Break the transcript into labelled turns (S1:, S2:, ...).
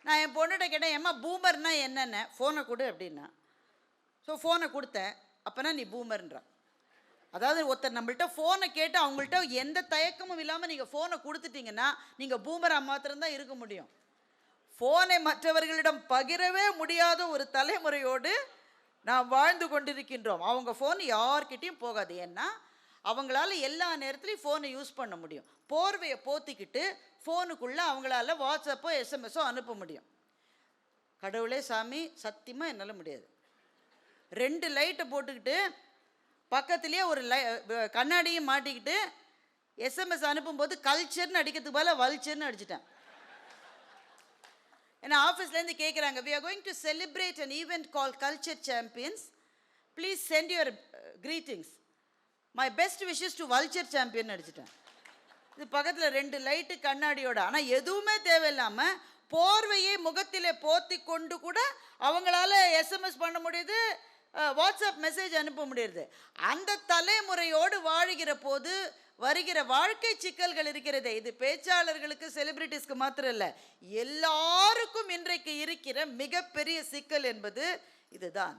S1: நான் என் பொண்ணுகிட்ட கேட்டேன், ஏம்மா பூமர்னா என்னென்ன, ஃபோனை கொடு அப்படின்னா. ஸோ ஃபோனை கொடுத்தேன். அப்போனா நீ பூமர்ன்றான். அதாவது ஒருத்தர் நம்மள்ட்ட ஃபோனை கேட்டு அவங்கள்ட்ட எந்த தயக்கமும் இல்லாமல் நீங்கள் ஃபோனை கொடுத்துட்டீங்கன்னா நீங்கள் பூமராக மாத்திரம்தான் இருக்க முடியும். ஃபோனை மற்றவர்களிடம் பகிரவே முடியாத ஒரு தலைமுறையோடு நாம் வாழ்ந்து கொண்டிருக்கின்றோம். அவங்க ஃபோன் யார்கிட்டையும் போகாது. ஏன்னா அவங்களால எல்லா நேரத்துலையும் ஃபோனை யூஸ் பண்ண முடியும். போர்வையை போத்திக்கிட்டு ஃபோனுக்குள்ளே அவங்களால வாட்ஸ்அப்போ எஸ்எம்எஸோ அனுப்ப முடியும். கடவுளே சாமி, சத்தியமாக என்னால் முடியாது. 2 லைட்டை போட்டுக்கிட்டு பக்கத்துலேயே ஒரு கண்ணாடியும் மாட்டிக்கிட்டு எஸ்எம்எஸ் அனுப்பும்போது கல்ச்சர்னு அடிக்கிறதுக்கு பதிலாக வல்ச்சர்னு அடிச்சிட்டேன். ஏன்னா ஆஃபீஸ்லேருந்து கேட்குறாங்க, we are going to celebrate an event called Culture Champions. Please send your greetings. My best wishes to Vulture Champion அடிச்சிட்டேன். இது பக்கத்தில் 2 லைட்டு கண்ணாடியோட. ஆனால் எதுவுமே தேவையில்லாமல் போர்வையை முகத்திலே போத்தி கொண்டு கூட அவங்களால எஸ்எம்எஸ் பண்ண முடியுது, வாட்ஸ்அப் மெசேஜ் அனுப்ப முடியுது. அந்த தலைமுறையோடு வாழ்கிற போது வருகிற வாழ்க்கை சிக்கல்கள் இருக்கிறதே, இது பேச்சாளர்களுக்கு செலிபிரிட்டிஸ்க்கு மாத்திரம் இல்லை, எல்லாருக்கும் இன்றைக்கு இருக்கிற மிகப்பெரிய சிக்கல் என்பது இதுதான்.